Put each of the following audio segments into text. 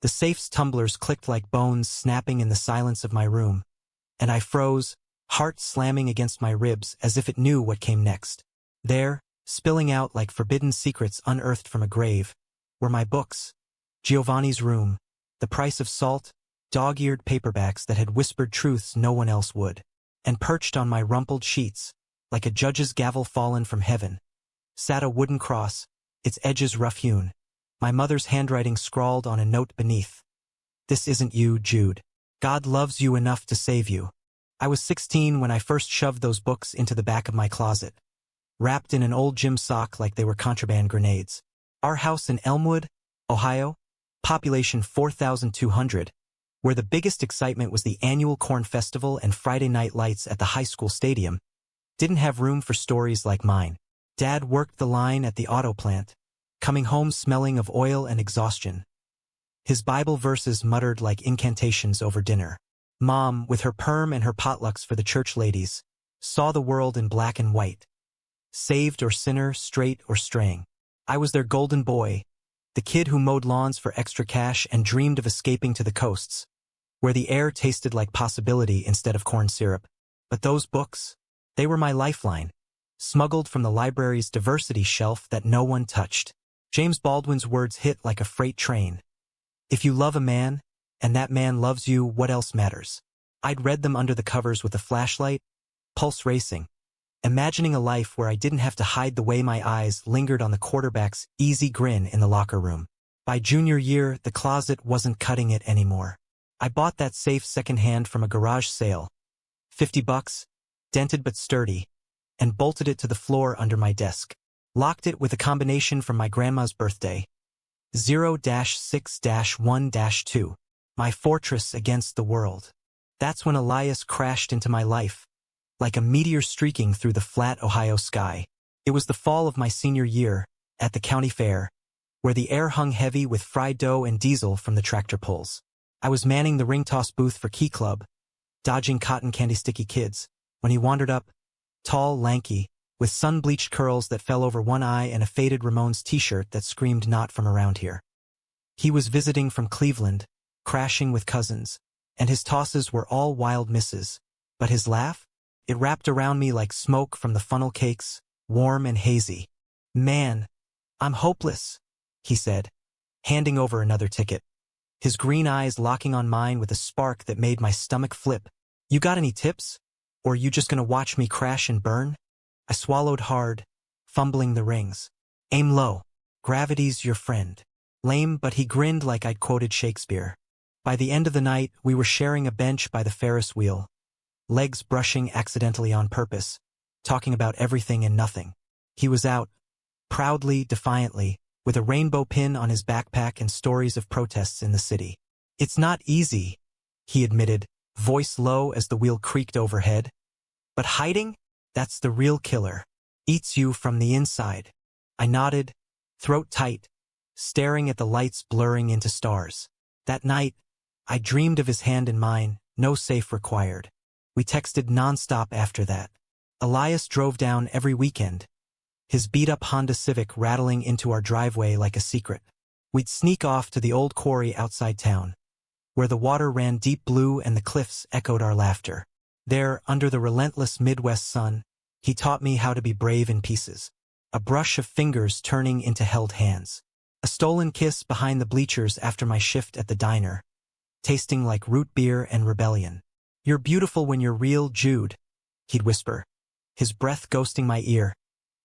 The safe's tumblers clicked like bones snapping in the silence of my room, and I froze, heart slamming against my ribs as if it knew what came next. There, spilling out like forbidden secrets unearthed from a grave, were my books. Giovanni's Room, The Price of Salt, dog-eared paperbacks that had whispered truths no one else would. And perched on my rumpled sheets, like a judge's gavel fallen from heaven, sat a wooden cross, its edges rough-hewn, my mother's handwriting scrawled on a note beneath. This isn't you, Jude. God loves you enough to save you. I was 16 when I first shoved those books into the back of my closet, wrapped in an old gym sock like they were contraband grenades. Our house in Elmwood, Ohio, population 4,200, where the biggest excitement was the annual corn festival and Friday night lights at the high school stadium, didn't have room for stories like mine. Dad worked the line at the auto plant, coming home smelling of oil and exhaustion. His Bible verses muttered like incantations over dinner. Mom, with her perm and her potlucks for the church ladies, saw the world in black and white. Saved or sinner, straight or straying. I was their golden boy, the kid who mowed lawns for extra cash and dreamed of escaping to the coasts, where the air tasted like possibility instead of corn syrup. But those books, they were my lifeline, smuggled from the library's diversity shelf that no one touched. James Baldwin's words hit like a freight train. If you love a man, and that man loves you, what else matters? I'd read them under the covers with a flashlight, pulse racing, imagining a life where I didn't have to hide the way my eyes lingered on the quarterback's easy grin in the locker room. By junior year, the closet wasn't cutting it anymore. I bought that safe secondhand from a garage sale, $50, dented but sturdy, and bolted it to the floor under my desk. Locked it with a combination from my grandma's birthday, 0-6-1-2, my fortress against the world. That's when Elias crashed into my life, like a meteor streaking through the flat Ohio sky. It was the fall of my senior year, at the county fair, where the air hung heavy with fried dough and diesel from the tractor pulls. I was manning the ring toss booth for Key Club, dodging cotton candy sticky kids, when he wandered up, tall, lanky, with sun-bleached curls that fell over one eye and a faded Ramones t-shirt that screamed not from around here. He was visiting from Cleveland, crashing with cousins, and his tosses were all wild misses. But his laugh? It wrapped around me like smoke from the funnel cakes, warm and hazy. Man, I'm hopeless, he said, handing over another ticket. His green eyes locking on mine with a spark that made my stomach flip. You got any tips? Or are you just gonna watch me crash and burn? I swallowed hard, fumbling the rings. Aim low. Gravity's your friend. Lame, but he grinned like I'd quoted Shakespeare. By the end of the night, we were sharing a bench by the Ferris wheel, legs brushing accidentally on purpose, talking about everything and nothing. He was out, proudly, defiantly, with a rainbow pin on his backpack and stories of protests in the city. It's not easy, he admitted, voice low as the wheel creaked overhead. But hiding? That's the real killer. Eats you from the inside. I nodded, throat tight, staring at the lights blurring into stars. That night, I dreamed of his hand in mine, no safe required. We texted nonstop after that. Elias drove down every weekend, his beat-up Honda Civic rattling into our driveway like a secret. We'd sneak off to the old quarry outside town, where the water ran deep blue and the cliffs echoed our laughter. There, under the relentless Midwest sun, he taught me how to be brave in pieces. A brush of fingers turning into held hands. A stolen kiss behind the bleachers after my shift at the diner, tasting like root beer and rebellion. You're beautiful when you're real, Jude, he'd whisper, his breath ghosting my ear,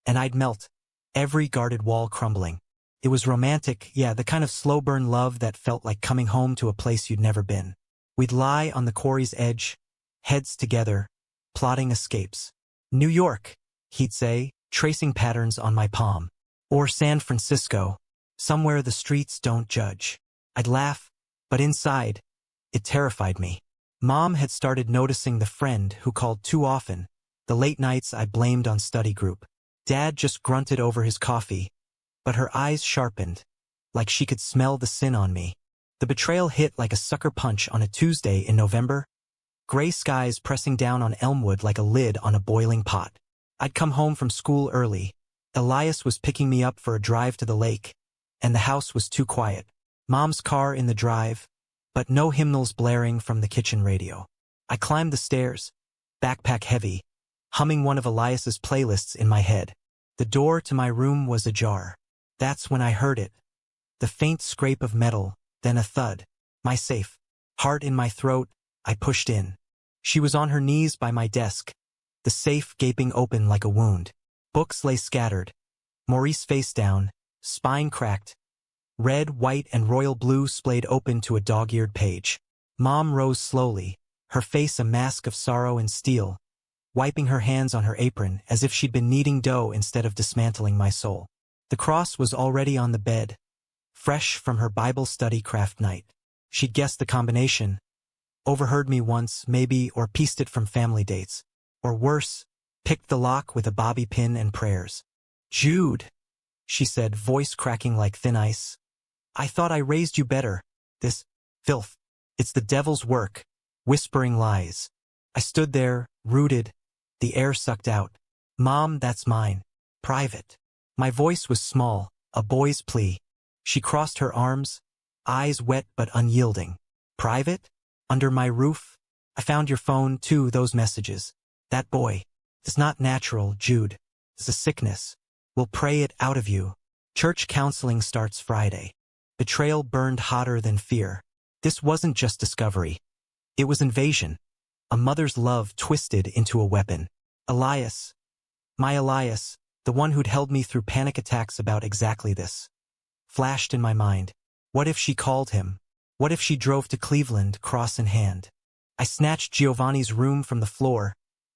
and I'd melt, every guarded wall crumbling. It was romantic, yeah, the kind of slow-burn love that felt like coming home to a place you'd never been. We'd lie on the quarry's edge, heads together, plotting escapes. New York, he'd say, tracing patterns on my palm. Or San Francisco, somewhere the streets don't judge. I'd laugh, but inside, it terrified me. Mom had started noticing the friend who called too often, the late nights I blamed on study group. Dad just grunted over his coffee, but her eyes sharpened, like she could smell the sin on me. The betrayal hit like a sucker punch on a Tuesday in November, gray skies pressing down on Elmwood like a lid on a boiling pot. I'd come home from school early. Elias was picking me up for a drive to the lake, and the house was too quiet. Mom's car in the drive, but no hymnals blaring from the kitchen radio. I climbed the stairs, backpack heavy, humming one of Elias's playlists in my head. The door to my room was ajar. That's when I heard it. The faint scrape of metal, then a thud. My safe. Heart in my throat, I pushed in. She was on her knees by my desk, the safe gaping open like a wound. Books lay scattered. Maurice face down, spine cracked. Red, white, and royal blue splayed open to a dog-eared page. Mom rose slowly, her face a mask of sorrow and steel, wiping her hands on her apron as if she'd been kneading dough instead of dismantling my soul. The cross was already on the bed, fresh from her Bible study craft night. She'd guessed the combination, overheard me once, maybe, or pieced it from family dates. Or worse, picked the lock with a bobby pin and prayers. "Jude," she said, voice cracking like thin ice. "I thought I raised you better. This filth. It's the devil's work." Whispering lies. I stood there, rooted, the air sucked out. "Mom, that's mine. Private." My voice was small, a boy's plea. She crossed her arms, eyes wet but unyielding. "Private? Under my roof? I found your phone, too, those messages. That boy. It's not natural, Jude. It's a sickness. We'll pray it out of you. Church counseling starts Friday." Betrayal burned hotter than fear. This wasn't just discovery. It was invasion. A mother's love twisted into a weapon. Elias. My Elias, the one who'd held me through panic attacks about exactly this, flashed in my mind. What if she called him? What if she drove to Cleveland, cross in hand? I snatched Giovanni's room from the floor,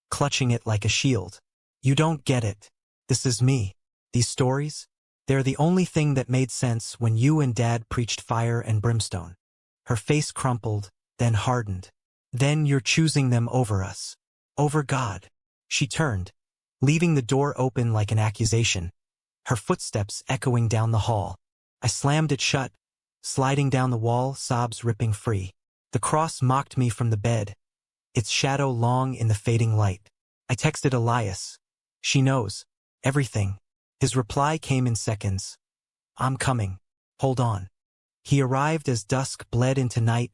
clutching it like a shield. "You don't get it. This is me. These stories? They're the only thing that made sense when you and Dad preached fire and brimstone." Her face crumpled, then hardened. "Then you're choosing them over us. Over God." She turned, leaving the door open like an accusation, her footsteps echoing down the hall. I slammed it shut, sliding down the wall, sobs ripping free. The cross mocked me from the bed, its shadow long in the fading light. I texted Elias. "She knows. Everything." His reply came in seconds. "I'm coming. Hold on." He arrived as dusk bled into night,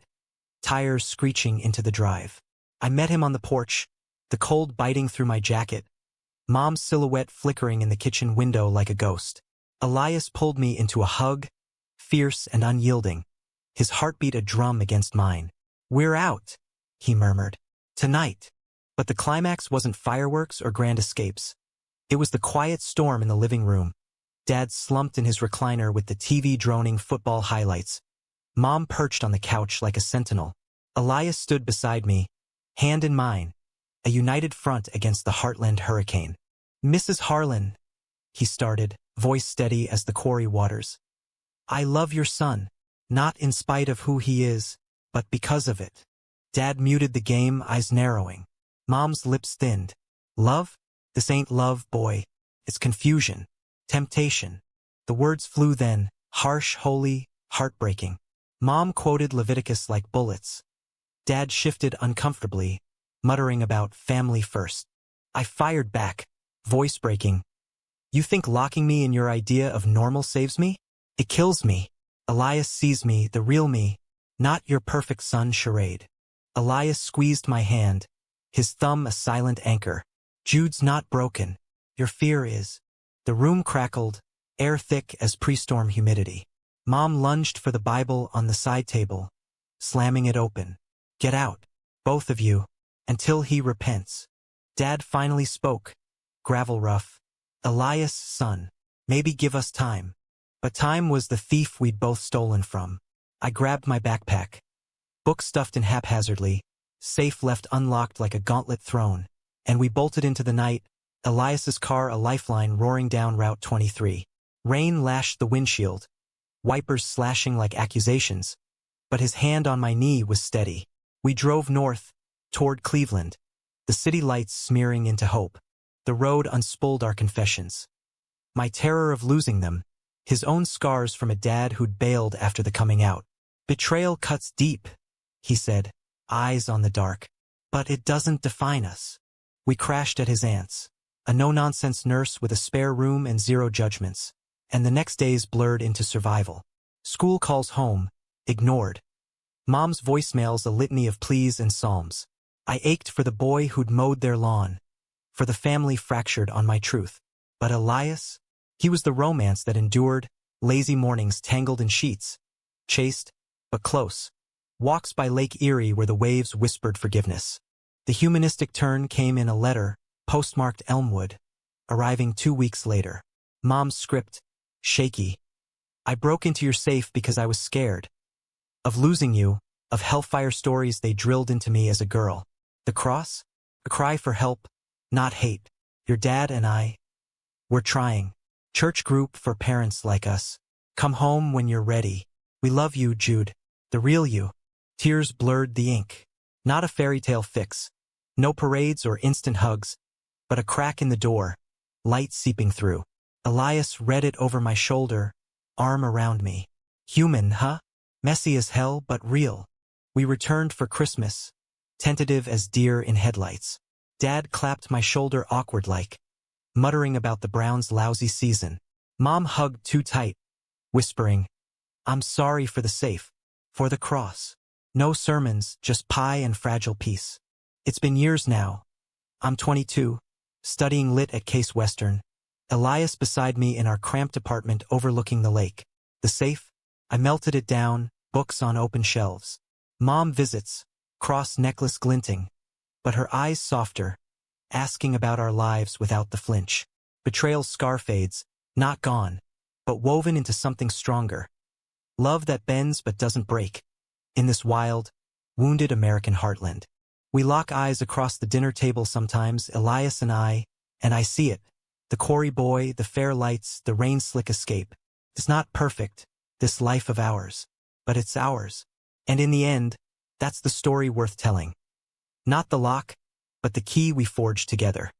tires screeching into the drive. I met him on the porch, the cold biting through my jacket, Mom's silhouette flickering in the kitchen window like a ghost. Elias pulled me into a hug, fierce and unyielding, his heartbeat a drum against mine. "We're out," he murmured. "Tonight." But the climax wasn't fireworks or grand escapes. It was the quiet storm in the living room. Dad slumped in his recliner with the TV droning football highlights. Mom perched on the couch like a sentinel. Elias stood beside me, hand in mine, a united front against the Heartland hurricane. "Mrs. Harlan," he started, voice steady as the quarry waters. "I love your son, not in spite of who he is, but because of it." Dad muted the game, eyes narrowing. Mom's lips thinned. "Love? This ain't love, boy. It's confusion. Temptation." The words flew then, harsh, holy, heartbreaking. Mom quoted Leviticus like bullets. Dad shifted uncomfortably, muttering about family first. I fired back, voice breaking. "You think locking me in your idea of normal saves me? It kills me. Elias sees me, the real me, not your perfect son charade." Elias squeezed my hand, his thumb a silent anchor. "Jude's not broken. Your fear is." The room crackled, air thick as pre-storm humidity. Mom lunged for the Bible on the side table, slamming it open. "Get out, both of you, until he repents." Dad finally spoke, gravel rough. "Elias, son, maybe give us time." But time was the thief we'd both stolen from. I grabbed my backpack. Book stuffed in haphazardly, safe left unlocked like a gauntlet thrown, and we bolted into the night, Elias's car a lifeline roaring down Route 23. Rain lashed the windshield, wipers slashing like accusations, but his hand on my knee was steady. We drove north, toward Cleveland, the city lights smearing into hope. The road unspooled our confessions. My terror of losing them, his own scars from a dad who'd bailed after the coming out. "Betrayal cuts deep," he said, eyes on the dark. "But it doesn't define us." We crashed at his aunt's, a no-nonsense nurse with a spare room and zero judgments, and the next days blurred into survival. School calls home, ignored. Mom's voicemails a litany of pleas and psalms. I ached for the boy who'd mowed their lawn, for the family fractured on my truth. But Elias? He was the romance that endured, lazy mornings tangled in sheets, chaste, but close, walks by Lake Erie where the waves whispered forgiveness. The humanistic turn came in a letter, postmarked Elmwood, arriving 2 weeks later. Mom's script, shaky. I broke into your safe because I was scared. Of losing you, of hellfire stories they drilled into me as a girl. The cross? A cry for help, not hate. Your dad and I, we're trying. Church group for parents like us. Come home when you're ready. We love you, Jude. The real you. Tears blurred the ink. Not a fairy tale fix. No parades or instant hugs, but a crack in the door, light seeping through. Elias read it over my shoulder, arm around me. Human, huh? Messy as hell, but real. We returned for Christmas, tentative as deer in headlights. Dad clapped my shoulder awkward-like, muttering about the Browns' lousy season. Mom hugged too tight, whispering, I'm sorry for the safe, for the cross. No sermons, just pie and fragile peace. It's been years now. I'm 22, studying lit at Case Western. Elias beside me in our cramped apartment overlooking the lake. The safe? I melted it down, books on open shelves. Mom visits, cross necklace glinting, but her eyes softer, asking about our lives without the flinch. Betrayal's scar fades, not gone, but woven into something stronger. Love that bends but doesn't break. In this wild, wounded American heartland. We lock eyes across the dinner table sometimes, Elias and I see it. The Corey boy, the fair lights, the rain-slick escape. It's not perfect, this life of ours, but it's ours. And in the end, that's the story worth telling. Not the lock, but the key we forged together.